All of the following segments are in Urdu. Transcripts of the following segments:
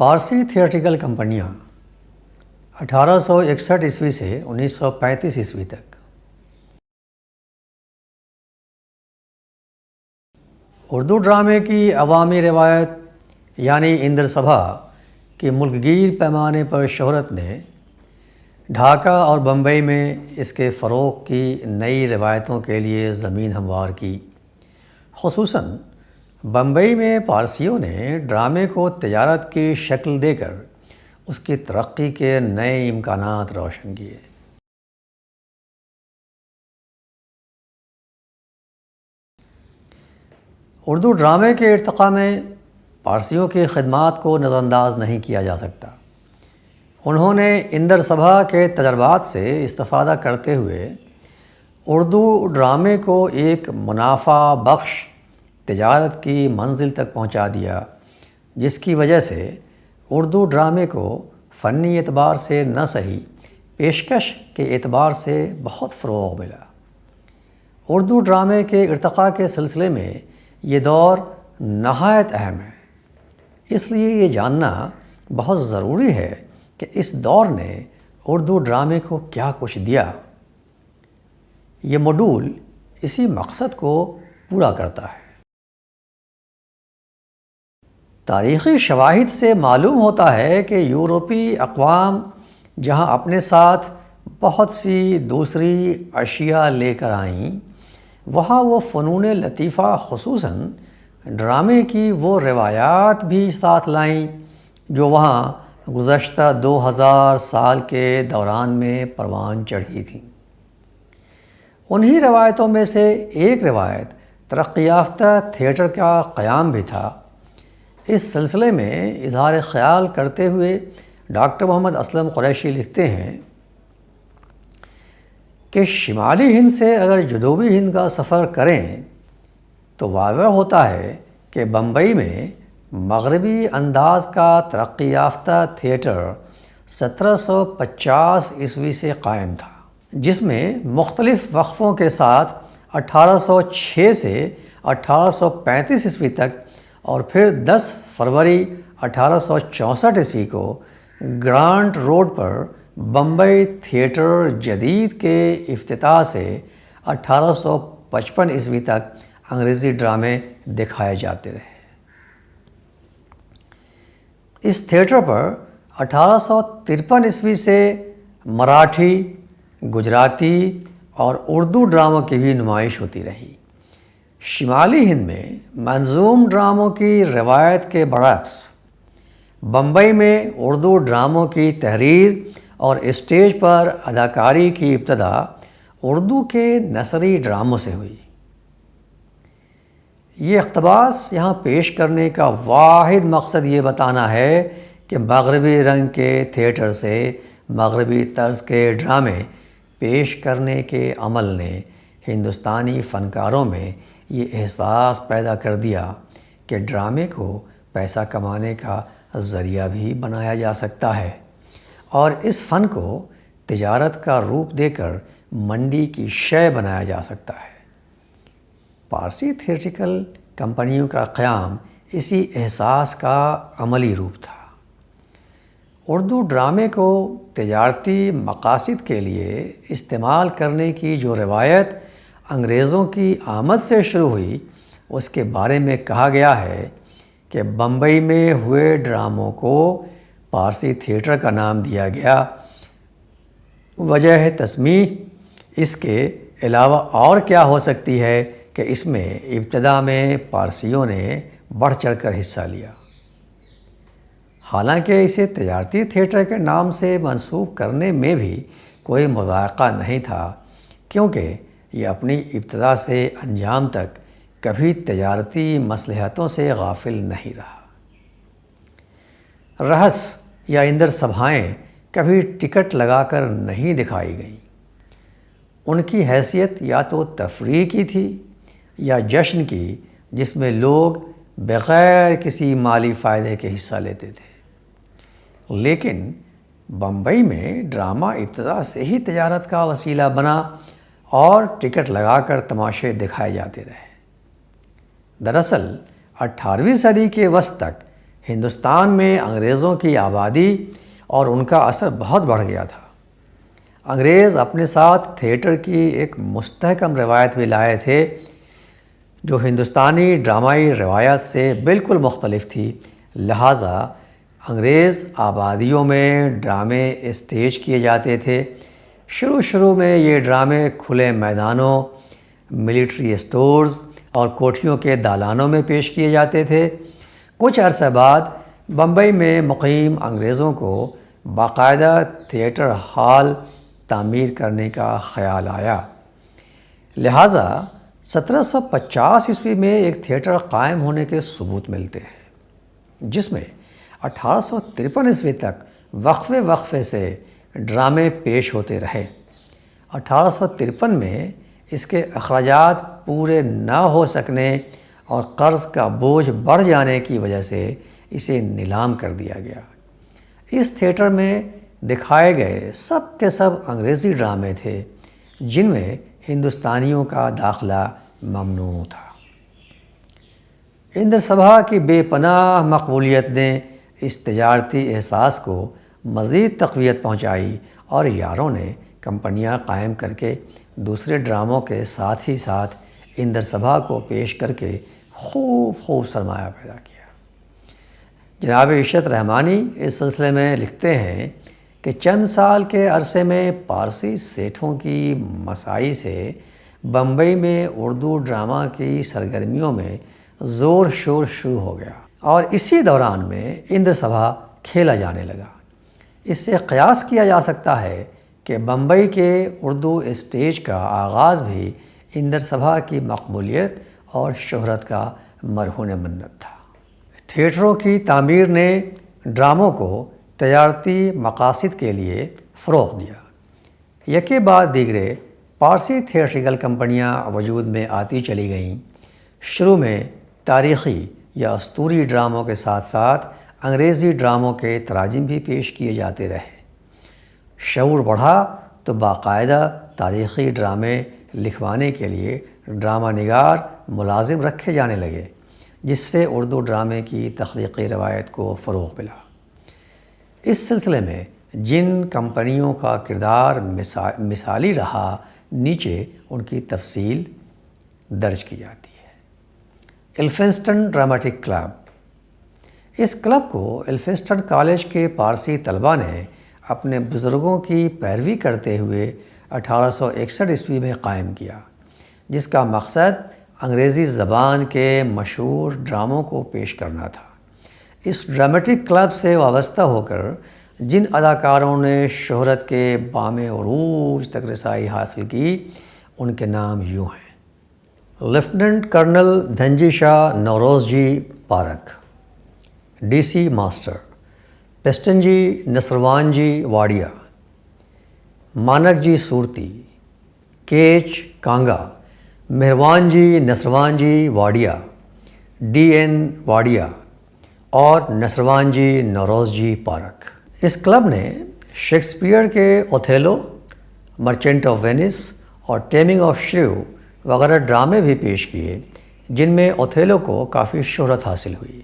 پارسی تھیٹریکل کمپنیاں 1861 عیسوی سے 1935 عیسوی تک اردو ڈرامے کی عوامی روایت یعنی اندر سبھا کی ملک گیر پیمانے پر شہرت نے ڈھاکہ اور بمبئی میں اس کے فروغ کی نئی روایتوں کے لیے زمین ہموار کی۔ خصوصاً بمبئی میں پارسیوں نے ڈرامے کو تجارت کی شکل دے کر اس کی ترقی کے نئے امکانات روشن کیے۔ اردو ڈرامے کے ارتقاء میں پارسیوں کی خدمات کو نظر انداز نہیں کیا جا سکتا۔ انہوں نے اندر سبھا کے تجربات سے استفادہ کرتے ہوئے اردو ڈرامے کو ایک منافع بخش تجارت کی منزل تک پہنچا دیا، جس کی وجہ سے اردو ڈرامے کو فنی اعتبار سے نہ صحیح پیشکش کے اعتبار سے بہت فروغ ملا۔ اردو ڈرامے کے ارتقاء کے سلسلے میں یہ دور نہایت اہم ہے، اس لیے یہ جاننا بہت ضروری ہے کہ اس دور نے اردو ڈرامے کو کیا کچھ دیا۔ یہ موڈول اسی مقصد کو پورا کرتا ہے۔ تاریخی شواہد سے معلوم ہوتا ہے کہ یورپی اقوام جہاں اپنے ساتھ بہت سی دوسری اشیاء لے کر آئیں، وہاں وہ فنون لطیفہ خصوصاً ڈرامے کی وہ روایات بھی ساتھ لائیں جو وہاں گزشتہ 2000 سال کے دوران میں پروان چڑھی تھیں۔ انہی روایتوں میں سے ایک روایت ترقی یافتہ تھیٹر کا قیام بھی تھا۔ اس سلسلے میں اظہار خیال کرتے ہوئے ڈاکٹر محمد اسلم قریشی لکھتے ہیں کہ شمالی ہند سے اگر جنوبی ہند کا سفر کریں تو واضح ہوتا ہے کہ بمبئی میں مغربی انداز کا ترقی یافتہ تھیٹر 1750 عیسوی سے قائم تھا، جس میں مختلف وقفوں کے ساتھ 1806 سے 1835 عیسوی تک اور پھر 10 فروری 1864 عیسوی کو گرانٹ روڈ پر بمبئی تھیٹر جدید کے افتتاح سے 1855 عیسوی تک انگریزی ڈرامے دکھائے جاتے رہے۔ اس تھیٹر پر 1853 عیسوی سے مراٹھی، گجراتی اور اردو ڈراموں کی بھی نمائش ہوتی رہی۔ شمالی ہند میں منظوم ڈراموں کی روایت کے برعکس بمبئی میں اردو ڈراموں کی تحریر اور اسٹیج پر اداکاری کی ابتدا اردو کے نثری ڈراموں سے ہوئی۔ یہ اقتباس یہاں پیش کرنے کا واحد مقصد یہ بتانا ہے کہ مغربی رنگ کے تھیٹر سے مغربی طرز کے ڈرامے پیش کرنے کے عمل نے ہندوستانی فنکاروں میں یہ احساس پیدا کر دیا کہ ڈرامے کو پیسہ کمانے کا ذریعہ بھی بنایا جا سکتا ہے اور اس فن کو تجارت کا روپ دے کر منڈی کی شے بنایا جا سکتا ہے۔ پارسی تھیٹریکل کمپنیوں کا قیام اسی احساس کا عملی روپ تھا۔ اردو ڈرامے کو تجارتی مقاصد کے لیے استعمال کرنے کی جو روایت انگریزوں کی آمد سے شروع ہوئی، اس کے بارے میں کہا گیا ہے کہ بمبئی میں ہوئے ڈراموں کو پارسی تھیٹر کا نام دیا گیا۔ وجہ تسمیح اس کے علاوہ اور کیا ہو سکتی ہے کہ اس میں ابتدا میں پارسیوں نے بڑھ چڑھ کر حصہ لیا۔ حالانکہ اسے تجارتی تھیٹر کے نام سے منسوب کرنے میں بھی کوئی مذائقہ نہیں تھا، کیونکہ یہ اپنی ابتدا سے انجام تک کبھی تجارتی مصلحتوں سے غافل نہیں رہا۔ رہس یا اندر سبھائیں کبھی ٹکٹ لگا کر نہیں دکھائی گئیں۔ ان کی حیثیت یا تو تفریح کی تھی یا جشن کی، جس میں لوگ بغیر کسی مالی فائدے کے حصہ لیتے تھے۔ لیکن بمبئی میں ڈرامہ ابتدا سے ہی تجارت کا وسیلہ بنا اور ٹکٹ لگا کر تماشے دکھائے جاتے رہے۔ دراصل 18ویں صدی کے وسط تک ہندوستان میں انگریزوں کی آبادی اور ان کا اثر بہت بڑھ گیا تھا۔ انگریز اپنے ساتھ تھیٹر کی ایک مستحکم روایت بھی لائے تھے جو ہندوستانی ڈرامائی روایت سے بالکل مختلف تھی، لہٰذا انگریز آبادیوں میں ڈرامے اسٹیج کیے جاتے تھے۔ شروع میں یہ ڈرامے کھلے میدانوں، ملٹری اسٹورز اور کوٹھیوں کے دالانوں میں پیش کیے جاتے تھے۔ کچھ عرصہ بعد بمبئی میں مقیم انگریزوں کو باقاعدہ تھیٹر ہال تعمیر کرنے کا خیال آیا، لہٰذا 1750 میں ایک تھیٹر قائم ہونے کے ثبوت ملتے ہیں، جس میں 1853 تک وقفے سے ڈرامے پیش ہوتے رہے۔ 1853 میں اس کے اخراجات پورے نہ ہو سکنے اور قرض کا بوجھ بڑھ جانے کی وجہ سے اسے نیلام کر دیا گیا۔ اس تھیٹر میں دکھائے گئے سب کے سب انگریزی ڈرامے تھے جن میں ہندوستانیوں کا داخلہ ممنوع تھا۔ اندر سبھا کی بے پناہ مقبولیت نے اس تجارتی احساس کو مزید تقویت پہنچائی اور یاروں نے کمپنیاں قائم کر کے دوسرے ڈراموں کے ساتھ ہی ساتھ اندر سبھا کو پیش کر کے خوب سرمایہ پیدا کیا۔ جناب عشرت رحمانی اس سلسلے میں لکھتے ہیں کہ چند سال کے عرصے میں پارسی سیٹھوں کی مساعی سے بمبئی میں اردو ڈرامہ کی سرگرمیوں میں زور شور شروع ہو گیا اور اسی دوران میں اندر سبھا کھیلا جانے لگا۔ اس سے قیاس کیا جا سکتا ہے کہ بمبئی کے اردو اسٹیج کا آغاز بھی اندر سبھا کی مقبولیت اور شہرت کا مرہون منت تھا۔ تھیٹروں کی تعمیر نے ڈراموں کو تجارتی مقاصد کے لیے فروغ دیا۔ یکے بعد دیگرے پارسی تھیٹریکل کمپنیاں وجود میں آتی چلی گئیں۔ شروع میں تاریخی یا اسطوری ڈراموں کے ساتھ ساتھ انگریزی ڈراموں کے تراجم بھی پیش کیے جاتے رہے۔ شعور بڑھا تو باقاعدہ تاریخی ڈرامے لکھوانے کے لیے ڈرامہ نگار ملازم رکھے جانے لگے، جس سے اردو ڈرامے کی تخلیقی روایت کو فروغ ملا۔ اس سلسلے میں جن کمپنیوں کا کردار مثالی رہا، نیچے ان کی تفصیل درج کی جاتی ہے۔ Elphinstone dramatic club. اس کلب کو ایلفنسٹن کالج کے پارسی طلباء نے اپنے بزرگوں کی پیروی کرتے ہوئے 1861 میں قائم کیا، جس کا مقصد انگریزی زبان کے مشہور ڈراموں کو پیش کرنا تھا۔ اس ڈراماٹک کلب سے وابستہ ہو کر جن اداکاروں نے شہرت کے بام عروج تک رسائی حاصل کی، ان کے نام یوں ہیں: lieutenant colonel Dhanji Shah Nauroz ji Parekh, D C master Peston ji Nasarwan ji Wadia, Manek ji Surti, کیچ کانگا، مہروان جی نصروان جی واڑیا، ڈی این واڑیا اور نصروان جی نوروز جی پارک۔ اس کلب نے شیکسپیئر کے اوتھیلو، مرچنٹ آف وینس اور ٹیمنگ آف شریو وغیرہ ڈرامے بھی پیش کیے، جن میں اوتھیلو کو کافی شہرت حاصل ہوئی۔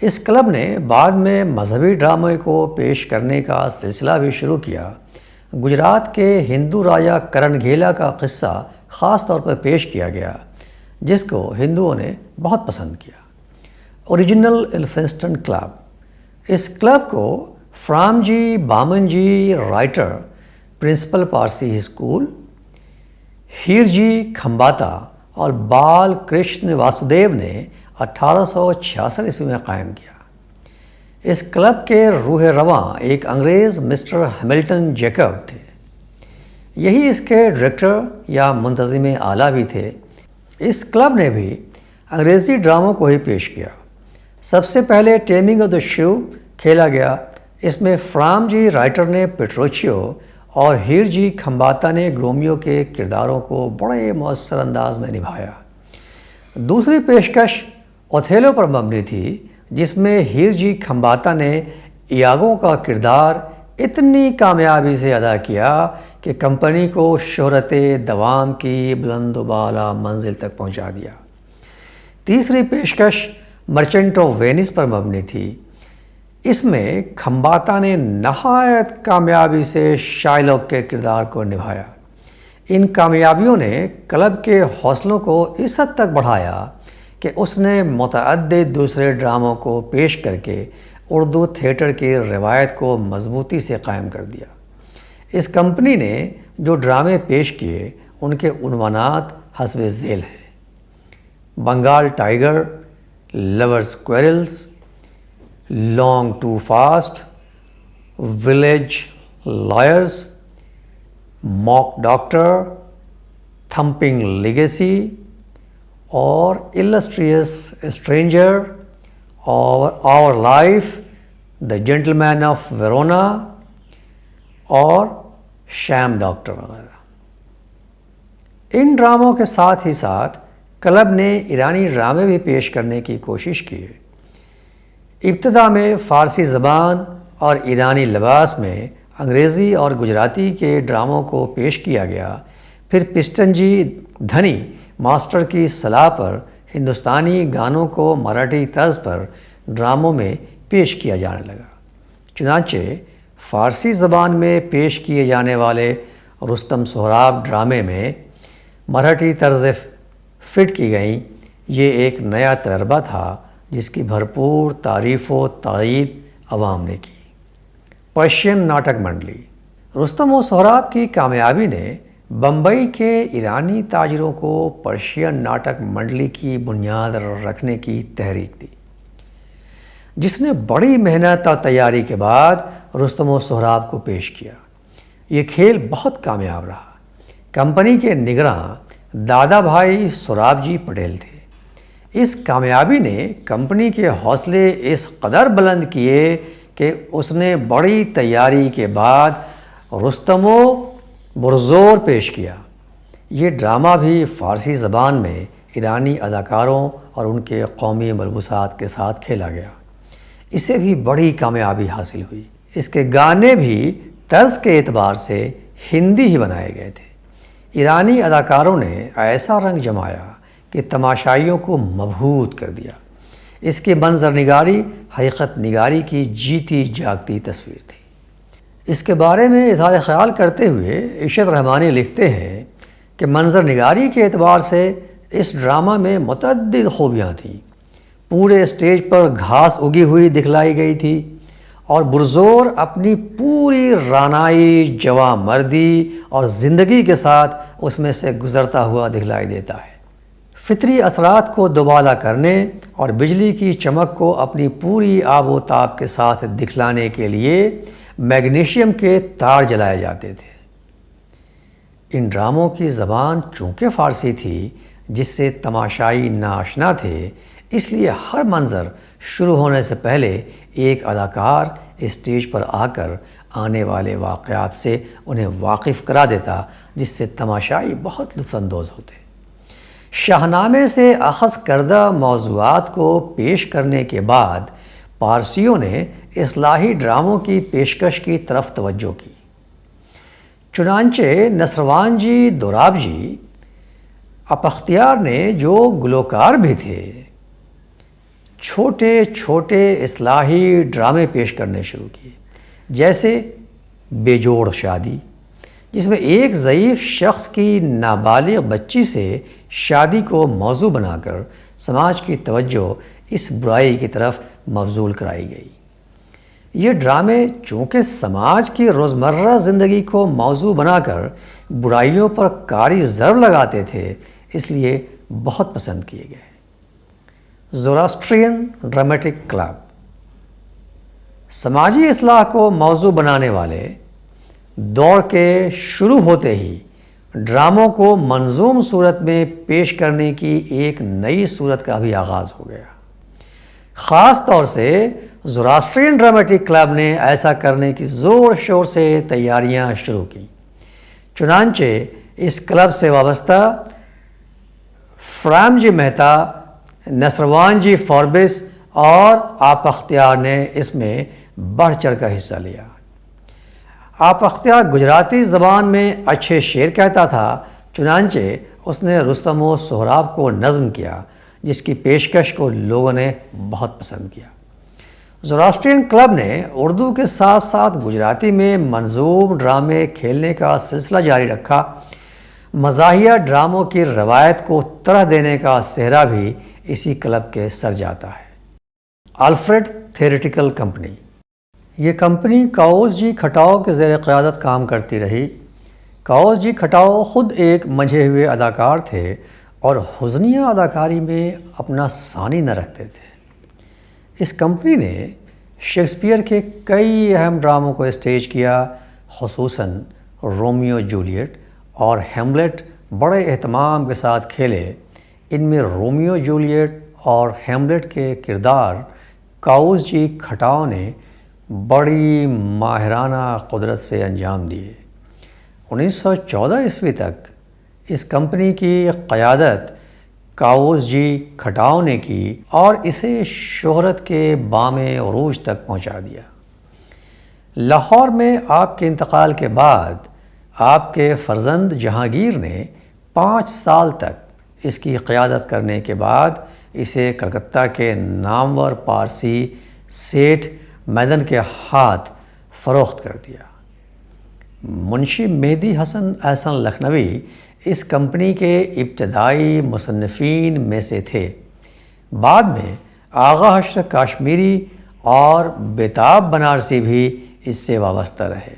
اس کلب نے بعد میں مذہبی ڈرامے کو پیش کرنے کا سلسلہ بھی شروع کیا۔ گجرات کے ہندو راجا کرن گھیلا کا قصہ خاص طور پر پیش کیا گیا، جس کو ہندوؤں نے بہت پسند کیا۔ Original Elphinstone club. اس کلب کو Framji Bamanji writer principal Parsi school, Hirji Khambata اور بال کرشن واسودیو نے 1866 میں قائم کیا۔ اس کلب کے روح رواں ایک انگریز مسٹر ہیملٹن جیکب تھے۔ یہی اس کے ڈائریکٹر یا منتظم اعلیٰ بھی تھے۔ اس کلب نے بھی انگریزی ڈراموں کو ہی پیش کیا۔ سب سے پہلے ٹیمنگ آف دا شریو کھیلا گیا۔ اس میں فرام جی رائٹر نے پیٹروچیو اور ہیر جی کھمباتا نے گرومیو کے کرداروں کو بڑے مؤثر انداز میں نبھایا۔ دوسری پیشکش اوتھیلو پر مبنی تھی، جس میں ہیر جی کھمباتا نے ایاگو کا کردار اتنی کامیابی سے ادا کیا کہ کمپنی کو شہرت دوام کی بلند و بالا منزل تک پہنچا دیا۔ تیسری پیشکش مرچنٹ آف وینس پر مبنی تھی۔ اس میں کھمباتا نے نہایت کامیابی سے شائلاک کے کردار کو نبھایا۔ ان کامیابیوں نے کلب کے حوصلوں کو اس حد تک بڑھایا کہ اس نے متعدد دوسرے ڈراموں کو پیش کر کے اردو تھیٹر کی روایت کو مضبوطی سے قائم کر دیا۔ اس کمپنی نے جو ڈرامے پیش کیے ان کے عنوانات حسب ذیل ہیں: Bengal tiger, lovers quarrels, long to fast, village liars, mock doctor, thumping legacy اور السٹریس اسٹرینجر، اور our life, the gentleman of Verona اور شام ڈاکٹر وغیرہ۔ ان ڈراموں کے ساتھ ہی ساتھ کلب نے ایرانی ڈرامے بھی پیش کرنے کی کوشش کی۔ ابتدا میں فارسی زبان اور ایرانی لباس میں انگریزی اور گجراتی کے ڈراموں کو پیش کیا گیا، پھر پسٹن جی دھنی ماسٹر کی صلاح پر ہندوستانی گانوں کو مراٹھی طرز پر ڈراموں میں پیش کیا جانے لگا۔ چنانچہ فارسی زبان میں پیش کیے جانے والے رستم سہراب ڈرامے میں مراٹھی طرز فٹ کی گئیں۔ یہ ایک نیا تجربہ تھا جس کی بھرپور تعریف و تائید عوام نے کی۔ پرشین ناٹک منڈلی۔ رستم و سہراب کی کامیابی نے بمبئی کے ایرانی تاجروں کو پرشین ناٹک منڈلی کی بنیاد رکھنے کی تحریک دی، جس نے بڑی محنت اور تیاری کے بعد رستم و سہراب کو پیش کیا۔ یہ کھیل بہت کامیاب رہا۔ کمپنی کے نگراں دادا بھائی سوراب جی پٹیل تھے۔ اس کامیابی نے کمپنی کے حوصلے اس قدر بلند کیے کہ اس نے بڑی تیاری کے بعد رستم و برزور پیش کیا۔ یہ ڈرامہ بھی فارسی زبان میں ایرانی اداکاروں اور ان کے قومی ملبوسات کے ساتھ کھیلا گیا۔ اسے بھی بڑی کامیابی حاصل ہوئی۔ اس کے گانے بھی طرز کے اعتبار سے ہندی ہی بنائے گئے تھے۔ ایرانی اداکاروں نے ایسا رنگ جمایا کہ تماشائیوں کو مبہوت کر دیا۔ اس کی منظر نگاری حقیقت نگاری کی جیتی جاگتی تصویر تھی۔ اس کے بارے میں اظہار خیال کرتے ہوئے عشرت رحمانی لکھتے ہیں کہ منظر نگاری کے اعتبار سے اس ڈرامہ میں متعدد خوبیاں تھیں۔ پورے اسٹیج پر گھاس اگی ہوئی دکھلائی گئی تھی اور برزور اپنی پوری رانائی، جواں مردی اور زندگی کے ساتھ اس میں سے گزرتا ہوا دکھلائی دیتا ہے۔ فطری اثرات کو دوبالا کرنے اور بجلی کی چمک کو اپنی پوری آب و تاب کے ساتھ دکھلانے کے لیے میگنیشیم کے تار جلائے جاتے تھے۔ ان ڈراموں کی زبان چونکہ فارسی تھی، جس سے تماشائی ناآشنا تھے، اس لیے ہر منظر شروع ہونے سے پہلے ایک اداکار اسٹیج پر آ کر آنے والے واقعات سے انہیں واقف کرا دیتا، جس سے تماشائی بہت لطف اندوز ہوتے۔ شاہنامے سے اخذ کردہ موضوعات کو پیش کرنے کے بعد پارسیوں نے اصلاحی ڈراموں کی پیشکش کی طرف توجہ کی۔ چنانچہ نصروان جی دوراب جی اپختیار نے، جو گلوکار بھی تھے، چھوٹے چھوٹے اصلاحی ڈرامے پیش کرنے شروع کیے، جیسے بے جوڑ شادی، جس میں ایک ضعیف شخص کی نابالغ بچی سے شادی کو موضوع بنا کر سماج کی توجہ اس برائی کی طرف مبذول کرائی گئی۔ یہ ڈرامے چونکہ سماج کی روزمرہ زندگی کو موضوع بنا کر برائیوں پر کاری ضرب لگاتے تھے، اس لیے بہت پسند کیے گئے۔ زوراسٹرین ڈرامٹک کلب۔ سماجی اصلاح کو موضوع بنانے والے دور کے شروع ہوتے ہی ڈراموں کو منظوم صورت میں پیش کرنے کی ایک نئی صورت کا بھی آغاز ہو گیا۔ خاص طور سے زوراسٹرین ڈرامٹک کلب نے ایسا کرنے کی زور شور سے تیاریاں شروع کی۔ چنانچہ اس کلب سے وابستہ فرام جی مہتا، نصروان جی فوربس اور آپ اختیار نے اس میں بڑھ چڑھ کر حصہ لیا۔ آپ اختیار گجراتی زبان میں اچھے شعر کہتا تھا، چنانچہ اس نے رستم و سہراب کو نظم کیا، جس کی پیشکش کو لوگوں نے بہت پسند کیا۔ زوراسٹرین کلب نے اردو کے ساتھ ساتھ گجراتی میں منظوم ڈرامے کھیلنے کا سلسلہ جاری رکھا۔ مزاحیہ ڈراموں کی روایت کو طرح دینے کا سہرا بھی اسی کلب کے سر جاتا ہے۔ الفریڈ تھیٹریکل کمپنی، یہ کمپنی کاؤز جی کھٹاؤ کے زیر قیادت کام کرتی رہی۔ کاؤز جی کھٹاؤ خود ایک منجھے ہوئے اداکار تھے اور حزنیہ اداکاری میں اپنا ثانی نہ رکھتے تھے۔ اس کمپنی نے شیکسپیئر کے کئی اہم ڈراموں کو اسٹیج کیا، خصوصاً رومیو جولیٹ اور ہیملیٹ بڑے اہتمام کے ساتھ کھیلے۔ ان میں رومیو جولیٹ اور ہیملیٹ کے کردار کاؤز جی کھٹاؤ نے بڑی ماہرانہ قدرت سے انجام دیے۔ 1914 عیسوی تک اس کمپنی کی قیادت کاؤز جی کھٹاؤ نے کی اور اسے شہرت کے بام عروج تک پہنچا دیا۔ لاہور میں آپ کے انتقال کے بعد آپ کے فرزند جہانگیر نے 5 سال تک اس کی قیادت کرنے کے بعد اسے کلکتہ کے نامور پارسی سیٹھ میدن کے ہاتھ فروخت کر دیا۔ منشی مہدی حسن احسن لکھنوی اس کمپنی کے ابتدائی مصنفین میں سے تھے۔ بعد میں آغا حشر کاشمیری اور بیتاب بنارسی بھی اس سے وابستہ رہے۔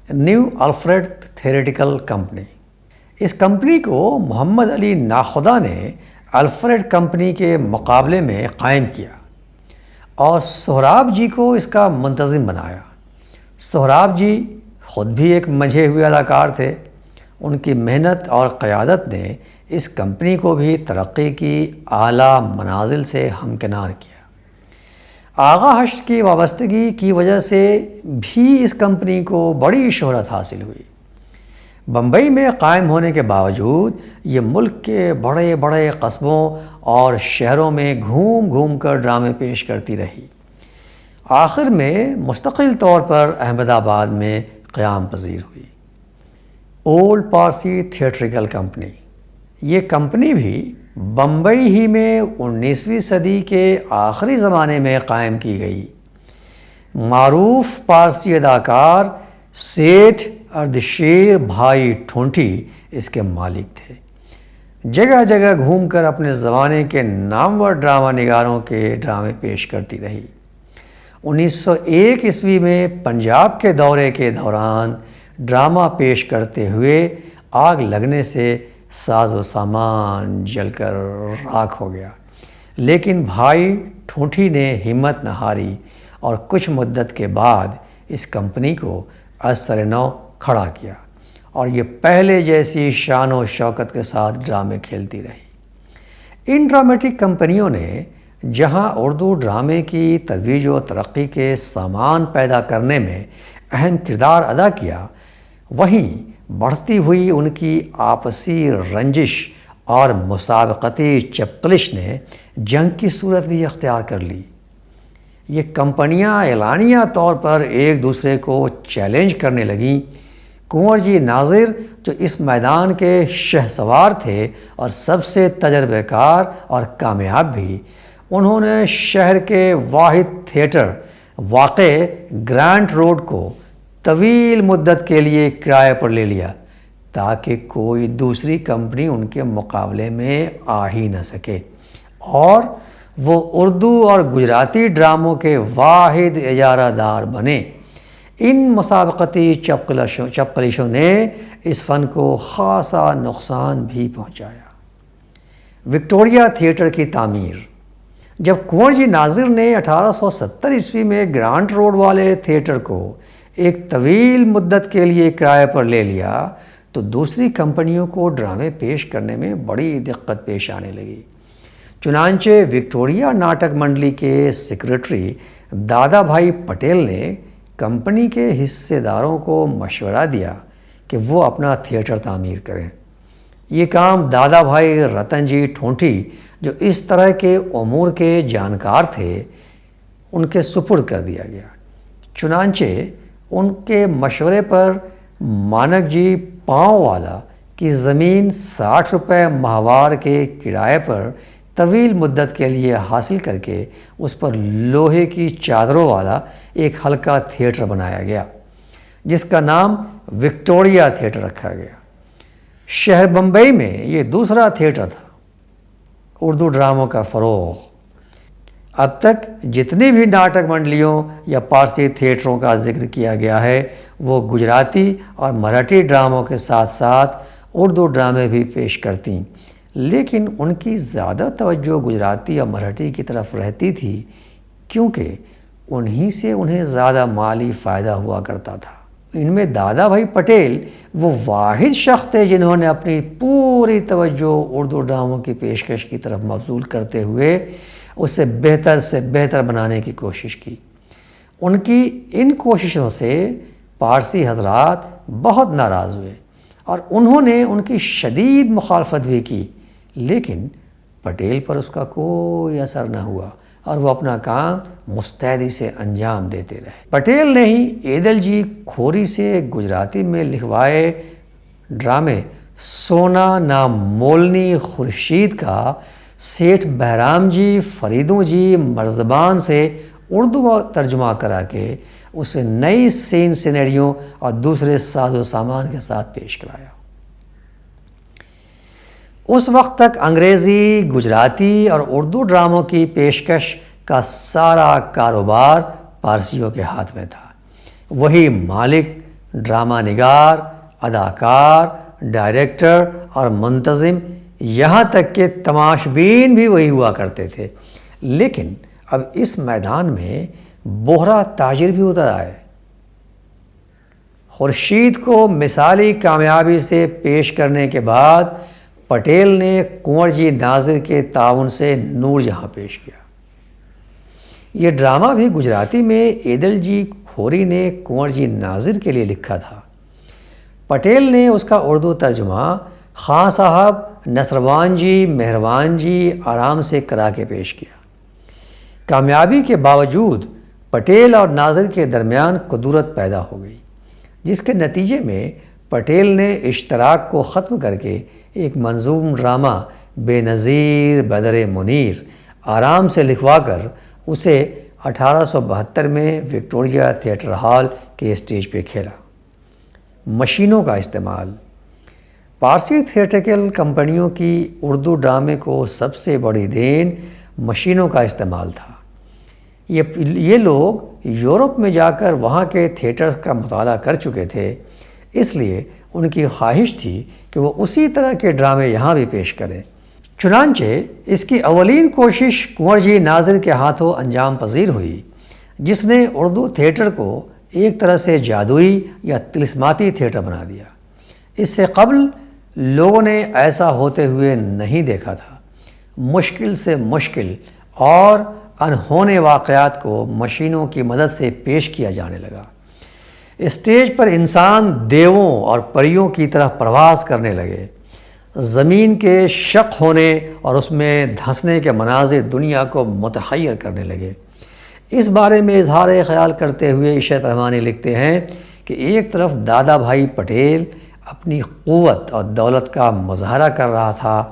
نیو الفریڈ تھیٹریکل کمپنی، اس کمپنی کو محمد علی ناخدا نے الفریڈ کمپنی کے مقابلے میں قائم کیا اور سہراب جی کو اس کا منتظم بنایا۔ سہراب جی خود بھی ایک منجھے ہوئے اداکار تھے۔ ان کی محنت اور قیادت نے اس کمپنی کو بھی ترقی کی اعلیٰ منازل سے ہمکنار کیا۔ آغا حشر کی وابستگی کی وجہ سے بھی اس کمپنی کو بڑی شہرت حاصل ہوئی۔ بمبئی میں قائم ہونے کے باوجود یہ ملک کے بڑے بڑے قصبوں اور شہروں میں گھوم گھوم کر ڈرامے پیش کرتی رہی۔ آخر میں مستقل طور پر احمد آباد میں قیام پذیر ہوئی۔ اولڈ پارسی تھیٹریکل کمپنی، یہ کمپنی بھی بمبئی ہی میں 19ویں صدی کے آخری زمانے میں قائم کی گئی۔ معروف پارسی اداکار سیٹھ اردشیر بھائی ٹھونٹھی اس کے مالک تھے۔ جگہ جگہ گھوم کر اپنے زمانے کے نامور ڈرامہ نگاروں کے ڈرامے پیش کرتی رہی۔ 1901 عیسوی میں پنجاب کے دورے کے دوران ڈرامہ پیش کرتے ہوئے آگ لگنے سے ساز و سامان جل کر راکھ ہو گیا، لیکن بھائی ٹھونٹھی نے ہمت نہ ہاری اور کچھ مدت کے بعد اس کمپنی کو از سر نو کھڑا کیا اور یہ پہلے جیسی شان و شوکت کے ساتھ ڈرامے کھیلتی رہی۔ ان ڈرامیٹک کمپنیوں نے جہاں اردو ڈرامے کی ترویج و ترقی کے سامان پیدا کرنے میں اہم کردار ادا کیا، وہیں بڑھتی ہوئی ان کی آپسی رنجش اور مسابقتی چپقلش نے جنگ کی صورت بھی اختیار کر لی۔ یہ کمپنیاں اعلانیہ طور پر ایک دوسرے کو چیلنج کرنے لگیں۔ کنور جی ناظر جو اس میدان کے شہسوار تھے اور سب سے تجربہ کار اور کامیاب بھی، انہوں نے شہر کے واحد تھیٹر واقع گرانٹ روڈ کو طویل مدت کے لیے کرائے پر لے لیا تاکہ کوئی دوسری کمپنی ان کے مقابلے میں آ ہی نہ سکے، اور وہ اردو اور گجراتی ڈراموں کے واحد اجارہ دار بنے۔ ان مسابقتی چپقلشوں نے اس فن کو خاصا نقصان بھی پہنچایا۔ وکٹوریہ تھیٹر کی تعمیر، جب کنور جی ناظر نے 1870 عیسوی میں گرانٹ روڈ والے تھیٹر کو ایک طویل مدت کے لیے کرائے پر لے لیا تو دوسری کمپنیوں کو ڈرامے پیش کرنے میں بڑی دقت پیش آنے لگی۔ چنانچہ وکٹوریہ ناٹک منڈلی کے سیکریٹری دادا بھائی پٹیل نے کمپنی کے حصے داروں کو مشورہ دیا کہ وہ اپنا تھیٹر تعمیر کریں۔ یہ کام دادا بھائی رتن جی ٹھونٹھی جو اس طرح کے امور کے جانکار تھے ان کے سپرد کر دیا گیا۔ چنانچہ ان کے مشورے پر مانک جی پاؤں والا کی زمین 60 روپے ماہوار کے کرائے پر طویل مدت کے لیے حاصل کر کے اس پر لوہے کی چادروں والا ایک ہلکا تھیٹر بنایا گیا جس کا نام وکٹوریا تھیٹر رکھا گیا۔ شہر بمبئی میں یہ دوسرا تھیٹر تھا۔ اردو ڈراموں کا فروغ۔ اب تک جتنی بھی ناٹک منڈلیوں یا پارسی تھیٹروں کا ذکر کیا گیا ہے وہ گجراتی اور مراٹھی ڈراموں کے ساتھ ساتھ اردو ڈرامے بھی پیش کرتیں، لیکن ان کی زیادہ توجہ گجراتی اور مراٹھی کی طرف رہتی تھی کیونکہ انہی سے انہیں زیادہ مالی فائدہ ہوا کرتا تھا۔ ان میں دادا بھائی پٹیل وہ واحد شخص تھے جنہوں نے اپنی پوری توجہ اردو ڈراموں کی پیشکش کی طرف مبذول کرتے ہوئے اسے بہتر سے بہتر بنانے کی کوشش کی۔ ان کی ان کوششوں سے پارسی حضرات بہت ناراض ہوئے اور انہوں نے ان کی شدید مخالفت بھی کی، لیکن پٹیل پر اس کا کوئی اثر نہ ہوا اور وہ اپنا کام مستعدی سے انجام دیتے رہے۔ پٹیل نے ہی ایدل جی کھوری سے گجراتی میں لکھوائے ڈرامے سونا نا مولنی خورشید کا سیٹھ بہرام جی فریدوں جی مرزبان سے اردو ترجمہ کرا کے اسے نئی سین سینریوں اور دوسرے ساز و سامان کے ساتھ پیش کرایا۔ اس وقت تک انگریزی، گجراتی اور اردو ڈراموں کی پیشکش کا سارا کاروبار پارسیوں کے ہاتھ میں تھا۔ وہی مالک، ڈرامہ نگار، اداکار، ڈائریکٹر اور منتظم، یہاں تک کہ تماشبین بھی وہی ہوا کرتے تھے۔ لیکن اب اس میدان میں بوہرا تاجر بھی اتر آئے۔ خورشید کو مثالی کامیابی سے پیش کرنے کے بعد پٹیل نے کنور جی ناظر کے تعاون سے نور جہاں پیش کیا۔ یہ ڈرامہ بھی گجراتی میں ایدل جی کھوری نے کنور جی ناظر کے لیے لکھا تھا۔ پٹیل نے اس کا اردو ترجمہ خان صاحب نصروان جی مہروان جی آرام سے کرا کے پیش کیا۔ کامیابی کے باوجود پٹیل اور ناظر کے درمیان کدورت پیدا ہو گئی، جس کے نتیجے میں پٹیل نے اشتراک کو ختم کر کے ایک منظوم ڈرامہ بے نظیر بدر منیر آرام سے لکھوا کر اسے 1872 میں وکٹوریا تھیٹر ہال کے اسٹیج پہ کھیلا۔ مشینوں کا استعمال۔ پارسی تھیٹرکل کمپنیوں کی اردو ڈرامے کو سب سے بڑی دین مشینوں کا استعمال تھا۔ یہ لوگ یورپ میں جا کر وہاں کے تھیٹرز کا مطالعہ کر چکے تھے، اس لیے ان کی خواہش تھی کہ وہ اسی طرح کے ڈرامے یہاں بھی پیش کریں۔ چنانچہ اس کی اولین کوشش کنور جی ناظر کے ہاتھوں انجام پذیر ہوئی، جس نے اردو تھیٹر کو ایک طرح سے جادوئی یا طلسماتی تھیٹر بنا دیا۔ اس سے قبل لوگوں نے ایسا ہوتے ہوئے نہیں دیکھا تھا۔ مشکل سے مشکل اور انہونے واقعات کو مشینوں کی مدد سے پیش کیا جانے لگا۔ اسٹیج پر انسان دیووں اور پریوں کی طرح پرواز کرنے لگے۔ زمین کے شق ہونے اور اس میں دھنسنے کے مناظر دنیا کو متحیر کرنے لگے۔ اس بارے میں اظہار خیال کرتے ہوئے عشرت رحمانی لکھتے ہیں کہ ایک طرف دادا بھائی پٹیل اپنی قوت اور دولت کا مظاہرہ کر رہا تھا،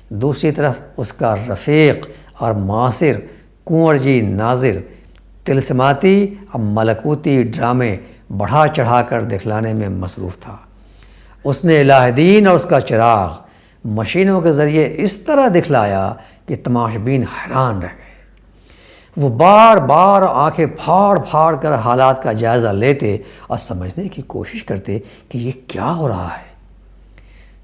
دوسری طرف اس کا رفیق اور معاصر کنور جی ناظر طلسماتی اور ملکوتی ڈرامے بڑھا چڑھا کر دکھلانے میں مصروف تھا۔ اس نے الہ دین اور اس کا چراغ مشینوں کے ذریعے اس طرح دکھلایا کہ تماشبین حیران رہ گئے۔ وہ بار بار آنکھیں پھاڑ پھاڑ کر حالات کا جائزہ لیتے اور سمجھنے کی کوشش کرتے کہ یہ کیا ہو رہا ہے۔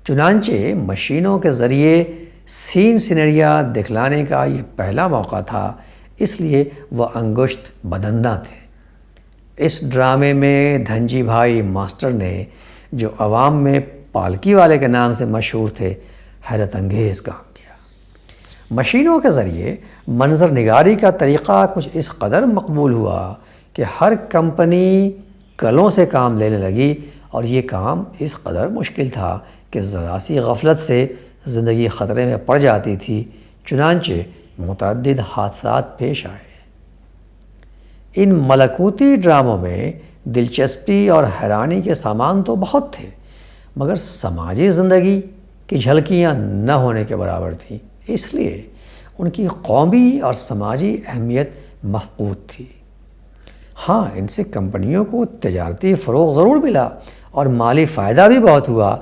چنانچہ مشینوں کے ذریعے سین سینریا دکھلانے کا یہ پہلا موقع تھا، اس لیے وہ انگشت بدندہ تھے۔ اس ڈرامے میں دھنجی بھائی ماسٹر نے، جو عوام میں پالکی والے کے نام سے مشہور تھے، حیرت انگیز کام کیا۔ مشینوں کے ذریعے منظر نگاری کا طریقہ کچھ اس قدر مقبول ہوا کہ ہر کمپنی کلوں سے کام لینے لگی، اور یہ کام اس قدر مشکل تھا کہ ذرا سی غفلت سے زندگی خطرے میں پڑ جاتی تھی۔ چنانچہ متعدد حادثات پیش آئے۔ ان ملکوتی ڈراموں میں دلچسپی اور حیرانی کے سامان تو بہت تھے، مگر سماجی زندگی کی جھلکیاں نہ ہونے کے برابر تھیں۔ اس لیے ان کی قومی اور سماجی اہمیت مفقود تھی۔ ہاں، ان سے کمپنیوں کو تجارتی فروغ ضرور ملا اور مالی فائدہ بھی بہت ہوا،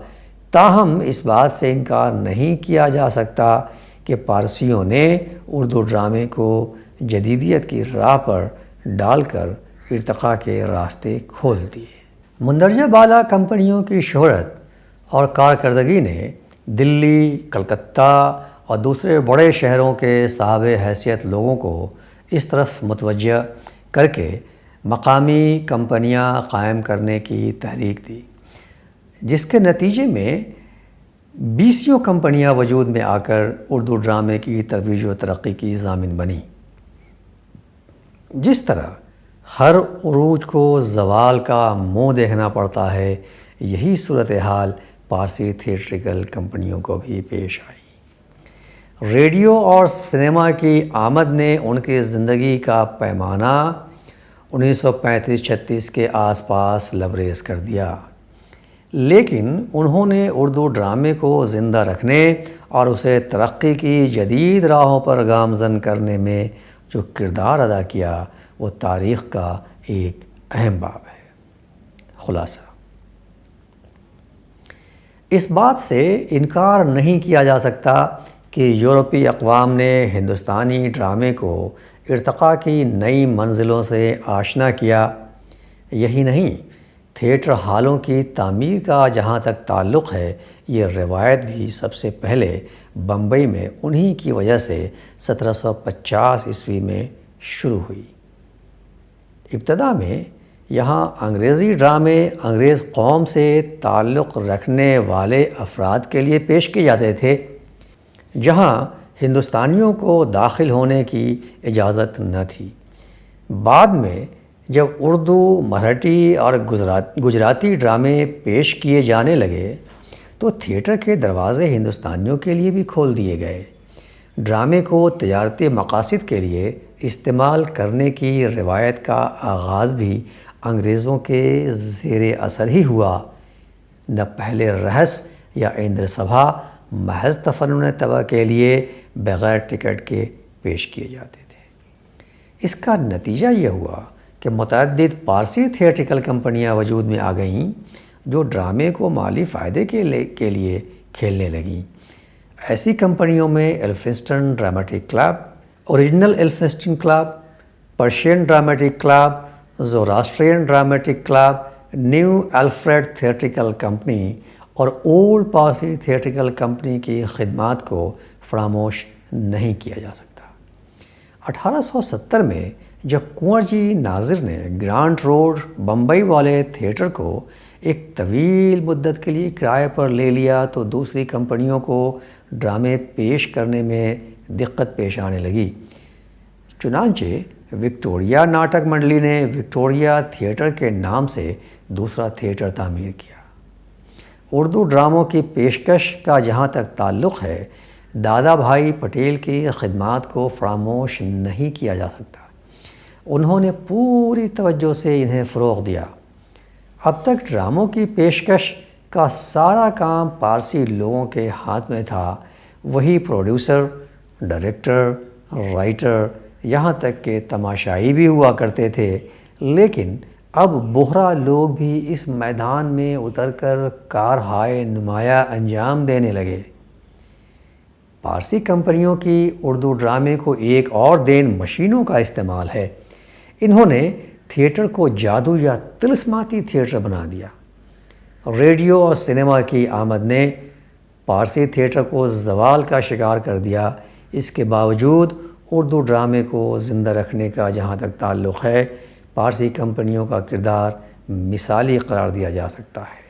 تاہم اس بات سے انکار نہیں کیا جا سکتا کہ پارسیوں نے اردو ڈرامے کو جدیدیت کی راہ پر ڈال کر ارتقاء کے راستے کھول دیے۔ مندرجہ بالا کمپنیوں کی شہرت اور کارکردگی نے دلی، کلکتہ اور دوسرے بڑے شہروں کے صاحب حیثیت لوگوں کو اس طرف متوجہ کر کے مقامی کمپنیاں قائم کرنے کی تحریک دی، جس کے نتیجے میں 20 کمپنیاں وجود میں آ کر اردو ڈرامے کی ترویج و ترقی کی ضامن بنیں۔ جس طرح ہر عروج کو زوال کا منہ دیکھنا پڑتا ہے، یہی صورتحال پارسی تھیٹریکل کمپنیوں کو بھی پیش آئی۔ ریڈیو اور سنیما کی آمد نے ان کی زندگی کا پیمانہ 1935-36 کے آس پاس لبریز کر دیا، لیکن انہوں نے اردو ڈرامے کو زندہ رکھنے اور اسے ترقی کی جدید راہوں پر گامزن کرنے میں جو کردار ادا کیا، وہ تاریخ کا ایک اہم باب ہے۔ خلاصہ، اس بات سے انکار نہیں کیا جا سکتا کہ یورپی اقوام نے ہندوستانی ڈرامے کو ارتقاء کی نئی منزلوں سے آشنا کیا۔ یہی نہیں، تھیٹر ہالوں کی تعمیر کا جہاں تک تعلق ہے، یہ روایت بھی سب سے پہلے بمبئی میں انہی کی وجہ سے 1750 میں شروع ہوئی۔ ابتدا میں یہاں انگریزی ڈرامے انگریز قوم سے تعلق رکھنے والے افراد کے لیے پیش کیے جاتے تھے، جہاں ہندوستانیوں کو داخل ہونے کی اجازت نہ تھی۔ بعد میں جب اردو، مراٹھی اور گجراتی ڈرامے پیش کیے جانے لگے تو تھیٹر کے دروازے ہندوستانیوں کے لیے بھی کھول دیے گئے۔ ڈرامے کو تجارتی مقاصد کے لیے استعمال کرنے کی روایت کا آغاز بھی انگریزوں کے زیر اثر ہی ہوا۔ نہ پہلے رہس یا اندر سبھا محض تفنن طبع کے لیے بغیر ٹکٹ کے پیش کیے جاتے تھے۔ اس کا نتیجہ یہ ہوا کہ متعدد پارسی تھیٹریکل کمپنیاں وجود میں آ گئیں جو ڈرامے کو مالی فائدے کے لیے کھیلنے لگیں۔ ایسی کمپنیوں میں Elphinstone dramatic club, original Elphinstone club, Persian dramatic club, Zoroastrian dramatic club, new Alfred theatrical company اور اولڈ پارسی تھیٹریکل کمپنی کی خدمات کو فراموش نہیں کیا جا سکتا۔ 1870 میں جب کنور جی ناظر نے گرانٹ روڈ بمبئی والے تھیٹر کو ایک طویل مدت کے لیے کرائے پر لے لیا تو دوسری کمپنیوں کو ڈرامے پیش کرنے میں دقت پیش آنے لگی۔ چنانچہ وکٹوریہ ناٹک منڈلی نے وکٹوریہ تھیٹر کے نام سے دوسرا تھیٹر تعمیر کیا۔ اردو ڈراموں کی پیشکش کا جہاں تک تعلق ہے، دادا بھائی پٹیل کی خدمات کو فراموش نہیں کیا جا سکتا۔ انہوں نے پوری توجہ سے انہیں فروغ دیا۔ اب تک ڈراموں کی پیشکش کا سارا کام پارسی لوگوں کے ہاتھ میں تھا۔ وہی پروڈیوسر، ڈائریکٹر، رائٹر، یہاں تک کہ تماشائی بھی ہوا کرتے تھے، لیکن اب بوہرا لوگ بھی اس میدان میں اتر کر کارہائے نمایاں انجام دینے لگے۔ پارسی کمپنیوں کی اردو ڈرامے کو ایک اور دین مشینوں کا استعمال ہے۔ انہوں نے تھیٹر کو جادو یا طلسماتی تھیٹر بنا دیا۔ ریڈیو اور سنیما کی آمد نے پارسی تھیٹر کو زوال کا شکار کر دیا۔ اس کے باوجود اردو ڈرامے کو زندہ رکھنے کا جہاں تک تعلق ہے، پارسی کمپنیوں کا کردار مثالی قرار دیا جا سکتا ہے۔